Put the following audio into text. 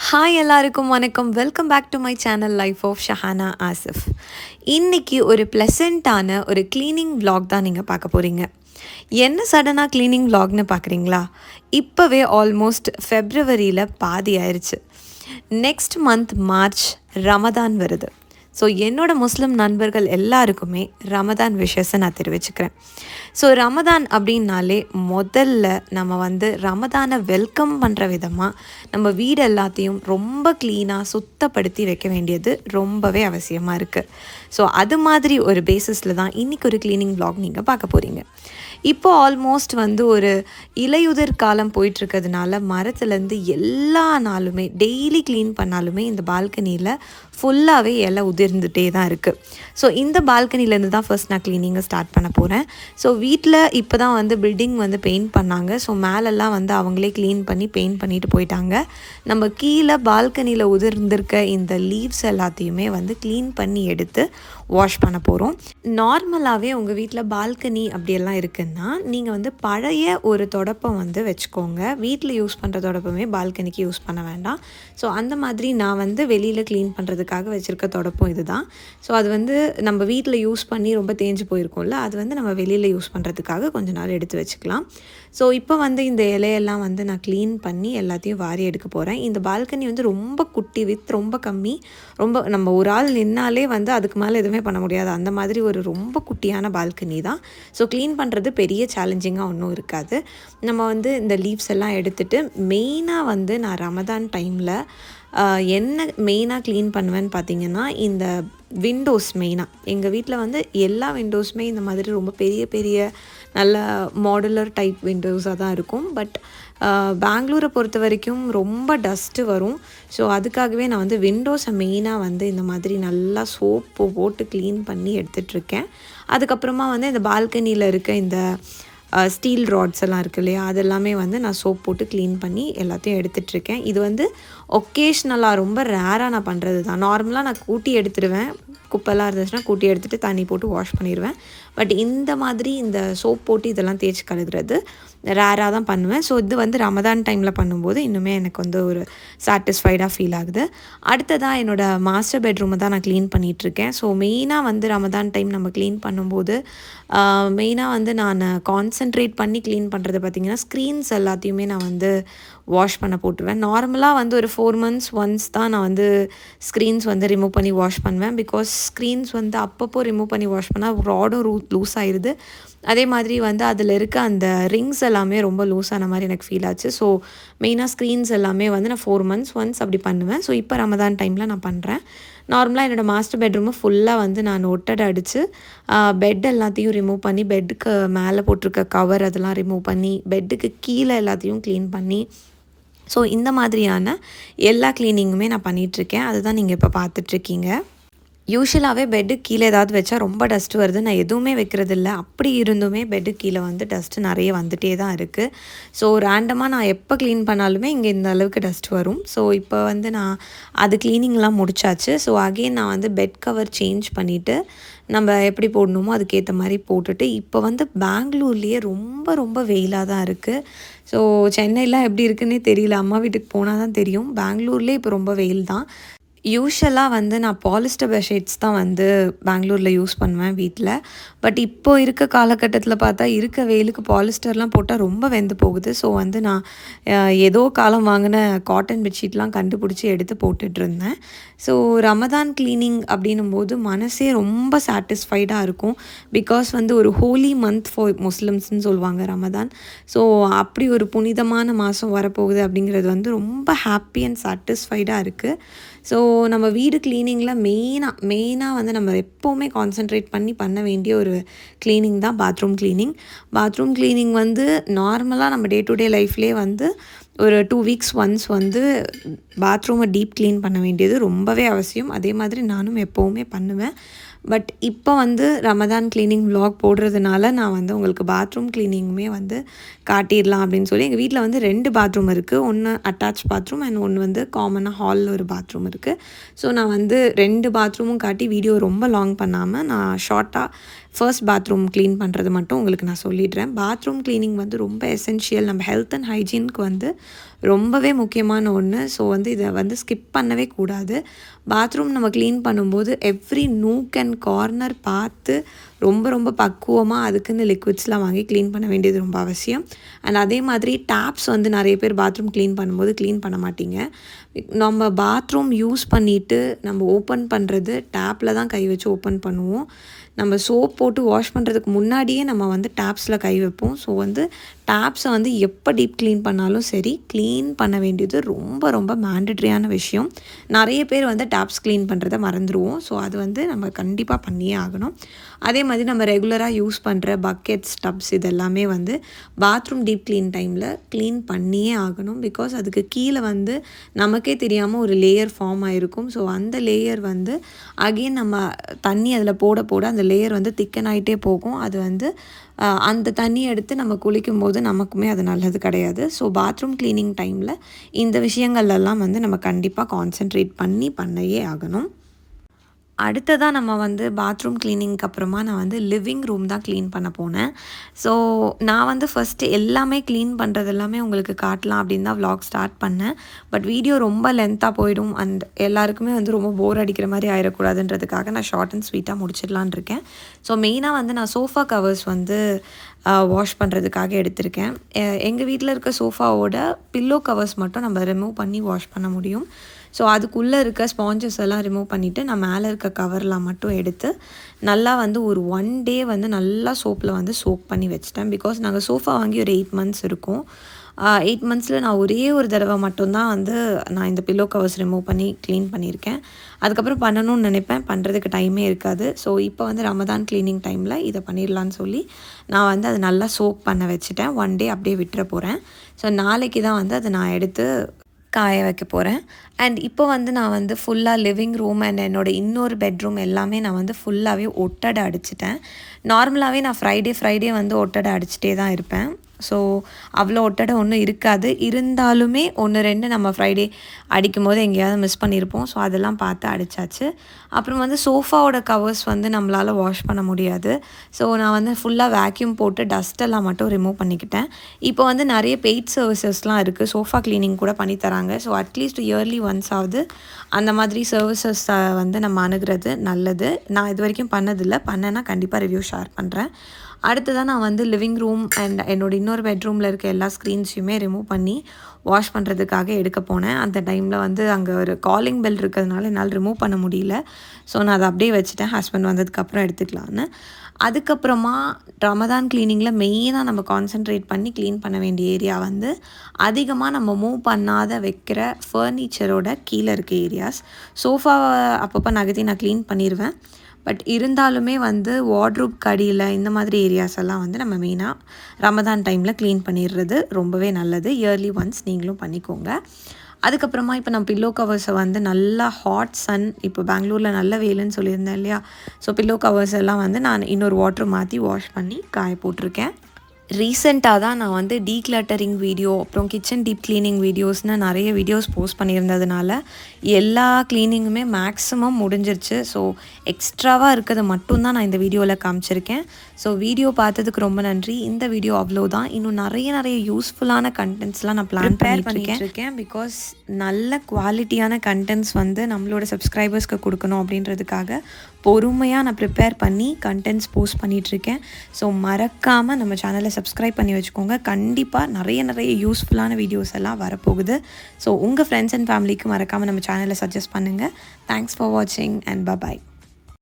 Hi எல்லாருக்கும் வணக்கம். Welcome back to my channel life of Shahana Asif. இன்றைக்கி ஒரு ப்ளசண்ட்டான ஒரு க்ளீனிங் vlog தான் நீங்கள் பார்க்க போகிறீங்க. என்ன சடனாக க்ளீனிங் vlogனு பார்க்குறீங்களா? இப்போவே ஆல்மோஸ்ட் ஃபெப்ரவரியில் பாதி ஆயிடுச்சு. நெக்ஸ்ட் மந்த் மார்ச் ரமதான் வருது. ஸோ என்னோடய முஸ்லிம் நண்பர்கள் எல்லாருக்குமே ரமதான் விஷஸை நான் தெரிவிச்சுக்கிறேன். ஸோ ரமதான் அப்படின்னாலே முதல்ல நம்ம ரமதானை வெல்கம் பண்ணுற விதமாக நம்ம வீடு எல்லாத்தையும் ரொம்ப க்ளீனாக சுத்தப்படுத்தி வைக்க வேண்டியது ரொம்பவே அவசியமாக இருக்குது. ஸோ அது மாதிரி ஒரு பேசிஸில் தான் இன்றைக்கி ஒரு க்ளீனிங் vlog நீங்கள் பார்க்க போகிறீங்க. இப்போது ஆல்மோஸ்ட் ஒரு இலையுதிர் காலம் போயிட்டுருக்கிறதுனால மரத்துலேருந்து எல்லா நாளுமே டெய்லி க்ளீன் பண்ணாலுமே இந்த பால்கனியில் ஃபுல்லாகவே இலை உதிர்ந்துகிட்டே தான் இருக்குது. ஸோ இந்த பால்கனிலேருந்து தான் ஃபர்ஸ்ட் நான் க்ளீனிங்கை ஸ்டார்ட் பண்ண போகிறேன். ஸோ வீட்டில் இப்போ தான் பில்டிங் பெயிண்ட் பண்ணாங்க. ஸோ மேலெல்லாம் அவங்களே க்ளீன் பண்ணி பெயிண்ட் பண்ணிட்டு போயிட்டாங்க. நம்ம கீழே பால்கனியில் உதிர்ந்திருக்க இந்த லீவ்ஸ் எல்லாத்தையுமே க்ளீன் பண்ணி எடுத்து வாஷ் பண்ண போகிறோம். நார்மலாகவே உங்கள் வீட்டில் பால்கனி அப்படியெல்லாம் இருக்குன்னா நீங்கள் பழைய ஒரு தொடப்பம் வச்சுக்கோங்க. வீட்டில் யூஸ் பண்ணுற தொடப்பமே பால்கனிக்கு யூஸ் பண்ண வேண்டாம். ஸோ அந்த மாதிரி நான் வெளியில் க்ளீன் பண்ணுறதுக்காக வச்சுருக்க தொடப்பம் இது தான். ஸோ அது நம்ம வீட்டில் யூஸ் பண்ணி ரொம்ப தேஞ்சு போயிருக்கோம்ல, அது நம்ம வெளியில் யூஸ் பண்ணுறதுக்காக கொஞ்ச நாள் எடுத்து வச்சுக்கலாம். ஸோ இப்போ இந்த இலையெல்லாம் நான் க்ளீன் பண்ணி எல்லாத்தையும் வாரி எடுக்க போகிறேன். இந்த பால்கனி ரொம்ப குட்டி, வித் ரொம்ப கம்மி, ரொம்ப நம்ம ஒரு ஆள் நின்னாலே அதுக்கு மேலே எதுவுமே பண்ண முடியாது, அந்த மாதிரி ஒரு ரொம்ப குட்டியான பால்கனி தான். ஸோ க்ளீன் பண்ணுறது பெரிய சேலஞ்சிங்காக ஒன்றும் இருக்காது. நம்ம இந்த லீவ்ஸ் எல்லாம் எடுத்துகிட்டு மெயினாக நான் ரமதான் டைமில் என்ன மெயினாக க்ளீன் பண்ணுவேன்னு பார்த்தீங்கன்னா, இந்த விண்டோஸ் மெயினாக எங்கள் வீட்டில் எல்லா விண்டோஸுமே இந்த மாதிரி ரொம்ப பெரிய பெரிய நல்ல மாடுலர் டைப் விண்டோஸாக தான் இருக்கும். பட் பெங்களூரை பொறுத்த வரைக்கும் ரொம்ப டஸ்ட்டு வரும். ஸோ அதுக்காகவே நான் விண்டோஸை மெயினாக இந்த மாதிரி நல்லா சோப்பு போட்டு க்ளீன் பண்ணி எடுத்துகிட்ருக்கேன். அதுக்கப்புறமா இந்த பால்கனியில் இருக்க இந்த ஸ்டீல் ராட்ஸ் எல்லாம் இருக்குது இல்லையா, அதெல்லாமே நான் சோப் போட்டு க்ளீன் பண்ணி எல்லாத்தையும் எடுத்துகிட்ருக்கேன். இது ஒகேஷ்னலாக ரொம்ப ரேராக நான் பண்ணுறது தான். நார்மலாக நான் கூட்டி எடுத்துடுவேன், குப்பைலாம் இருந்துச்சுன்னா கூட்டி எடுத்துகிட்டு தண்ணி போட்டு வாஷ் பண்ணிடுவேன். பட் இந்த மாதிரி இந்த சோப் போட்டு இதெல்லாம் தேய்ச்சி கழுகுறது ரேராக தான் பண்ணுவேன். ஸோ இது ரமதான் டைமில் பண்ணும்போது இன்னுமே எனக்கு ஒரு சாட்டிஸ்ஃபைடாக ஃபீல் ஆகுது. அடுத்ததாக என்னோடய மாஸ்டர் பெட்ரூமை தான் நான் க்ளீன் பண்ணிகிட்ருக்கேன். ஸோ மெயினாக ரமதான் டைம் நம்ம க்ளீன் பண்ணும்போது மெயினாக நான் கான்சன்ட்ரேட் பண்ணி க்ளீன் பண்ணுறது பார்த்திங்கன்னா, ஸ்க்ரீன்ஸ் எல்லாத்தையுமே நான் வாஷ் பண்ண போட்டுருவேன். நார்மலாக ஒரு 4 months ஒன்ஸ் தான் நான் ஸ்க்ரீன்ஸ் ரிமூவ் பண்ணி வாஷ் பண்ணுவேன். பிகாஸ் ஸ்க்ரீன்ஸ் அப்பப்போ ரிமூவ் பண்ணி வாஷ் பண்ணால் ராடும் லூஸ் ஆயிடுது. அதே மாதிரி அதில் இருக்க அந்த ரிங்ஸ் எல்லாமே ரொம்ப லூஸான மாதிரி எனக்கு ஃபீல் ஆச்சு. ஸோ மெயினாக ஸ்க்ரீன்ஸ் எல்லாமே நான் 4 months ஒன்ஸ் அப்படி பண்ணுவேன். ஸோ இப்போ ரமதான் டைமில் நான் பண்ணுறேன். நார்மலாக என்னோடய மாஸ்டர் பெட்ரூமை ஃபுல்லாக நான் ஒட்டடை அடித்து பெட் எல்லாத்தையும் ரிமூவ் பண்ணி, பெட்டுக்கு மேலே போட்டிருக்க கவர் அதெல்லாம் ரிமூவ் பண்ணி, பெட்டுக்கு கீழே எல்லாத்தையும் க்ளீன் பண்ணி, ஸோ இந்த மாதிரியான எல்லா க்ளீனிங்குமே நான் பண்ணிகிட்ருக்கேன். அதுதான் நீங்கள் இப்போ பார்த்துட்ருக்கீங்க. யூஷுவலாகவே பெட்டுக்கு கீழே ஏதாவது வச்சா ரொம்ப டஸ்ட்டு வருது. நான் எதுவுமே வைக்கிறதில்ல. அப்படி இருந்துமே பெட்டுக்கு கீழே டஸ்ட்டு நிறைய வந்துகிட்டே தான் இருக்குது. ஸோ ரேண்டமாக நான் எப்போ க்ளீன் பண்ணாலுமே இங்கே இந்த அளவுக்கு டஸ்ட் வரும். ஸோ இப்போ நான் அது க்ளீனிங்லாம் முடிச்சாச்சு. ஸோ அகெயின் நான் பெட் கவர் சேஞ்ச் பண்ணிவிட்டு நம்ம எப்படி போடணுமோ அதுக்கேற்ற மாதிரி போட்டுட்டு, இப்போ பெங்களூர்லேயே ரொம்ப ரொம்ப வெயிலாக தான் இருக்குது. ஸோ சென்னைலாம் எப்படி இருக்குன்னே தெரியல, அம்மா வீட்டுக்கு போனால் தான் தெரியும். பெங்களூர்லேயே இப்போ ரொம்ப வெயில் தான். யூஷுவலாக நான் பாலிஸ்டர் பெட்ஷீட்ஸ் தான் பெங்களூரில் யூஸ் பண்ணுவேன் வீட்டில். பட் இப்போது இருக்க காலகட்டத்தில் பார்த்தா இருக்க வெயிலுக்கு பாலிஸ்டர்லாம் போட்டால் ரொம்ப வெந்து போகுது. ஸோ நான் ஏதோ காலம் வாங்கின காட்டன் பெட்ஷீட்லாம் கண்டுபிடிச்சி எடுத்து போட்டுட்ருந்தேன். ஸோ ரமதான் க்ளீனிங் அப்படின்னும் போது மனசே ரொம்ப சாட்டிஸ்ஃபைடாக இருக்கும். பிகாஸ் ஒரு ஹோலி மந்த் ஃபார் முஸ்லிம்ஸ்ன்னு சொல்லுவாங்க ரமதான். ஸோ அப்படி ஒரு புனிதமான மாதம் வரப்போகுது அப்படிங்கிறது ரொம்ப ஹாப்பி அண்ட் சாட்டிஸ்ஃபைடாக இருக்குது. ஸோ நம்ம வீடு க்ளீனிங்கில் மெயினாக நம்ம எப்போவுமே கான்சன்ட்ரேட் பண்ண வேண்டிய ஒரு க்ளீனிங் தான் பாத்ரூம் க்ளீனிங். பாத்ரூம் க்ளீனிங் நார்மலாக நம்ம டே டு டே லைஃப்லேயே ஒரு 2 weeks ஒன்ஸ் பாத்ரூமை டீப் க்ளீன் பண்ண வேண்டியது ரொம்பவே அவசியம். அதே மாதிரி நானும் எப்போவுமே பண்ணுவேன். பட் இப்போ ரமதான் க்ளீனிங் vlog போடுறதுனால நான் உங்களுக்கு பாத்ரூம் க்ளீனிங்குமே காட்டிடலாம் அப்படின்னு சொல்லி, எங்கள் வீட்டில் 2 பாத்ரூம் இருக்குது. ஒன்று அட்டாச் பாத்ரூம் அண்ட் ஒன்று காமனாக ஹாலில் ஒரு பாத்ரூம் இருக்குது. ஸோ நான் 2 பாத்ரூமும் காட்டி வீடியோ ரொம்ப லாங் பண்ணாமல் நான் ஷார்ட்டாக ஃபர்ஸ்ட் பாத்ரூம் க்ளீன் பண்ணுறது மட்டும் உங்களுக்கு நான் சொல்லிடுறேன். பாத்ரூம் க்ளீனிங் ரொம்ப எசென்ஷியல். நம்ம ஹெல்த் அண்ட் ஹைஜீனுக்கு ரொம்பவே முக்கியமான ஒன்று. ஸோ வந்து இதை வந்து ஸ்கிப் பண்ணவே கூடாது. பாத்ரூம் நம்ம க்ளீன் பண்ணும்போது எவ்ரி நூக் அண்ட் கார்னர் பார்த்து ரொம்ப ரொம்ப பக்குவமாக அதுக்குன்னு லிக்விட்ஸ்லாம் வாங்கி க்ளீன் பண்ண வேண்டியது ரொம்ப அவசியம். அண்ட் அதே மாதிரி டேப்ஸ் வந்து நிறைய பேர் பாத்ரூம் க்ளீன் பண்ணும்போது க்ளீன் பண்ண மாட்டீங்க. நம்ம பாத்ரூம் யூஸ் பண்ணிவிட்டு நம்ம ஓப்பன் பண்ணுறது டேப்பில் தான் கை வச்சு ஓப்பன் பண்ணுவோம். நம்ம சோப் போட்டு வாஷ் பண்ணுறதுக்கு முன்னாடியே நம்ம வந்து டேப்ஸில் கை வைப்போம். ஸோ வந்து டேப்ஸை வந்து எப்போ டீப் க்ளீன் பண்ணாலும் சரி, க்ளீன் பண்ண வேண்டியது ரொம்ப ரொம்ப மேண்டட்ரியான விஷயம். நிறைய பேர் வந்து டேப்ஸ் க்ளீன் பண்ணுறதை மறந்துடுவோம். ஸோ அது வந்து நம்ம கண்டிப்பாக பண்ணியே ஆகணும். அதே மாதிரி நம்ம ரெகுலராக யூஸ் பண்ணுற பக்கெட்ஸ், டப்ஸ் இதெல்லாமே வந்து பாத்ரூம் டீப் க்ளீன் டைமில் க்ளீன் பண்ணியே ஆகணும். பிகாஸ் அதுக்கு கீழே வந்து நமக்கே தெரியாமல் ஒரு லேயர் ஃபார்ம் ஆகிருக்கும். ஸோ அந்த லேயர் வந்து அகெயின் நம்ம தண்ணி அதில் போட போட அந்த லேயர் வந்து திக்கன் ஆகிட்டே போகும். அது வந்து அந்த தண்ணியை எடுத்து நம்ம குளிக்கும்போது நமக்குமே அது நல்லது கிடையாது. ஸோ பாத்ரூம் க்ளீனிங் டைமில் இந்த விஷயங்கள்லாம் வந்து நம்ம கண்டிப்பாக கான்சென்ட்ரேட் பண்ணையே ஆகணும். அடுத்ததாக நம்ம வந்து பாத்ரூம் க்ளீனிங்க்கு அப்புறமா நான் வந்து லிவிங் ரூம் தான் க்ளீன் பண்ண போனேன். ஸோ நான் வந்து ஃபஸ்ட்டு எல்லாமே க்ளீன் பண்ணுறது எல்லாமே உங்களுக்கு காட்டலாம் அப்படின்னு தான் விலாக் ஸ்டார்ட் பண்ணேன். பட் வீடியோ ரொம்ப லென்த்தாக போயிடும் அண்ட் எல்லாருக்குமே வந்து ரொம்ப போர் அடிக்கிற மாதிரி ஆயிடக்கூடாதுன்றதுக்காக நான் ஷார்ட் அண்ட் ஸ்வீட்டாக முடிச்சிடலான் இருக்கேன். ஸோ மெயினாக வந்து நான் சோஃபா கவர்ஸ் வந்து வாஷ் பண்ணுறதுக்காக எடுத்திருக்கேன். எங்கள் வீட்டில் இருக்க சோஃபாவோட பில்லோ கவர்ஸ் மட்டும் நம்ம ரிமூவ் பண்ணி வாஷ் பண்ண முடியும். ஸோ அதுக்குள்ளே இருக்க ஸ்பாஞ்சஸ் எல்லாம் ரிமூவ் பண்ணிவிட்டு நான் மேலே இருக்க கவர்லாம் மட்டும் எடுத்து நல்லா வந்து ஒரு 1 டே வந்து நல்லா சோப்பில் வந்து சோக் பண்ணி வச்சிட்டேன். பிகாஸ் நாங்கள் சோஃபா வாங்கி ஒரு 8 மந்த்ஸ் இருக்கும். 8 மந்த்ஸில் நான் ஒரே ஒரு தடவை மட்டும்தான் வந்து நான் இந்த பில்லோ கவர்ஸ் ரிமூவ் பண்ணி க்ளீன் பண்ணியிருக்கேன். அதுக்கப்புறம் பண்ணணும்னு நினைப்பேன், பண்ணுறதுக்கு டைமே இருக்காது. ஸோ இப்போ வந்து ரமதான் க்ளீனிங் டைமில் இதை பண்ணிடலான்னு சொல்லி நான் வந்து அதை நல்லா சோக் பண்ண வச்சுட்டேன். 1 டே அப்படியே விட்டுற போகிறேன். ஸோ நாளைக்கு தான் வந்து அதை நான் எடுத்து காய வைக்க போகிறேன். அண்ட் இப்போ வந்து நான் வந்து ஃபுல்லாக லிவிங் ரூம் அண்ட் என்னோடய இன்னொரு பெட்ரூம் எல்லாமே நான் வந்து ஃபுல்லாகவே ஒட்டடை அடிச்சிட்டேன். நார்மலாகவே நான் ஃப்ரைடே வந்து ஒட்டடை அடிச்சிட்டே தான் இருப்பேன். ஸோ அவ்வளோ ஒட்டடை ஒன்றும் இருக்காது. இருந்தாலுமே 1-2 நம்ம ஃப்ரைடே அடிக்கும்போது எங்கேயாவது மிஸ் பண்ணியிருப்போம். ஸோ அதெல்லாம் பார்த்து அடித்தாச்சு. அப்புறம் வந்து சோஃபாவோட கவர்ஸ் வந்து நம்மளால் வாஷ் பண்ண முடியாது. ஸோ நான் வந்து ஃபுல்லாக வேக்யூம் போட்டு டஸ்ட்டெல்லாம் மட்டும் ரிமூவ் பண்ணிக்கிட்டேன். இப்போ வந்து நிறைய பெய்ட் சர்வீசஸ்லாம் இருக்குது, சோஃபா க்ளீனிங் கூட பண்ணித்தராங்க. ஸோ அட்லீஸ்ட் இயர்லி ஒன்ஸ் ஆகுது அந்த மாதிரி சர்வீசஸை வந்து நம்ம அணுகிறது நல்லது. நான் இது வரைக்கும் பண்ணதில்லை, பண்ணேன்னா கண்டிப்பாக ரிவ்யூ ஷேர் பண்ணுறேன். அடுத்ததான் நான் வந்து லிவிங் ரூம் அண்ட் என்னோடய இன்னொரு பெட்ரூமில் இருக்க எல்லா ஸ்க்ரீன்ஸையுமே ரிமூவ் பண்ணி வாஷ் பண்ணுறதுக்காக எடுக்க போனேன். அந்த டைமில் வந்து அங்கே ஒரு காலிங் பெல் இருக்கிறதுனால என்னால் ரிமூவ் பண்ண முடியல. ஸோ நான் அதை அப்படியே வச்சுட்டேன், ஹஸ்பண்ட் வந்ததுக்கப்புறம் எடுத்துக்கலான்னு. அதுக்கப்புறமா ரமதான் க்ளீனிங்கில் மெயினாக நம்ம கான்சென்ட்ரேட் பண்ணி க்ளீன் பண்ண வேண்டிய ஏரியா வந்து அதிகமாக நம்ம மூவ் பண்ணாத வைக்கிற ஃபர்னிச்சரோட கீழே இருக்க ஏரியாஸ். சோஃபாவை அப்பப்போ நகர்த்தி நான் க்ளீன் பண்ணிடுவேன். பட் இருந்தாலுமே வந்து வார்ட்ரூப் கடியில் இந்த மாதிரி ஏரியாஸ் எல்லாம் வந்து நம்ம மெயினாக ரமதான் டைமில் க்ளீன் பண்ணிடுறது ரொம்பவே நல்லது. இயர்லி ஒன்ஸ் நீங்களும் பண்ணிக்கோங்க. அதுக்கப்புறமா இப்போ நான் பில்லோ கவர்ஸை வந்து நல்லா ஹாட் சன், இப்போ பெங்களூரில் நல்ல வெயிலுன்னு சொல்லியிருந்தேன் இல்லையா, ஸோ பில்லோ கவர்ஸ் எல்லாம் வந்து நான் இன்னொரு வாட்டர் மாற்றி வாஷ் பண்ணி காய போட்டிருக்கேன். ரீசெண்டாக தான் நான் வந்து டீக்ளட்டரிங் வீடியோ அப்புறம் கிச்சன் டீப் க்ளீனிங் வீடியோஸ்னு நிறைய வீடியோஸ் போஸ்ட் பண்ணியிருந்ததுனால எல்லா க்ளீனிங்குமே மேக்ஸிமம் முடிஞ்சிருச்சு. ஸோ எக்ஸ்ட்ராவாக இருக்கிறது மட்டும்தான் நான் இந்த வீடியோவில் காமிச்சிருக்கேன். ஸோ வீடியோ பார்த்ததுக்கு ரொம்ப நன்றி. இந்த வீடியோ அவ்வளோதான். இன்னும் நிறைய யூஸ்ஃபுல்லான கண்டென்ட்ஸ்லாம் நான் பிளான் பண்ணிட்டுருக்கேன். பிகாஸ் நல்ல குவாலிட்டியான கண்டென்ட்ஸ் வந்து நம்மளோட சப்ஸ்கிரைபர்ஸ்க்கு கொடுக்கணும் அப்படின்றதுக்காக பொறுமையாக நான் ப்ரிப்பேர் பண்ணி கண்டென்ட்ஸ் போஸ்ட் பண்ணிகிட்ருக்கேன். ஸோ மறக்காமல் நம்ம சேனலை சப்ஸ்கிரைப் பண்ணி வச்சுக்கோங்க. கண்டிப்பாக நிறைய யூஸ்ஃபுல்லான வீடியோஸ் எல்லாம் வரப்போகுது. ஸோ உங்கள் ஃப்ரெண்ட்ஸ் அண்ட் ஃபேமிலிக்கு மறக்காமல் நம்ம சேனலை சஜஸ்ட் பண்ணுங்கள். தேங்க்ஸ் ஃபார் வாட்சிங் அண்ட் பை.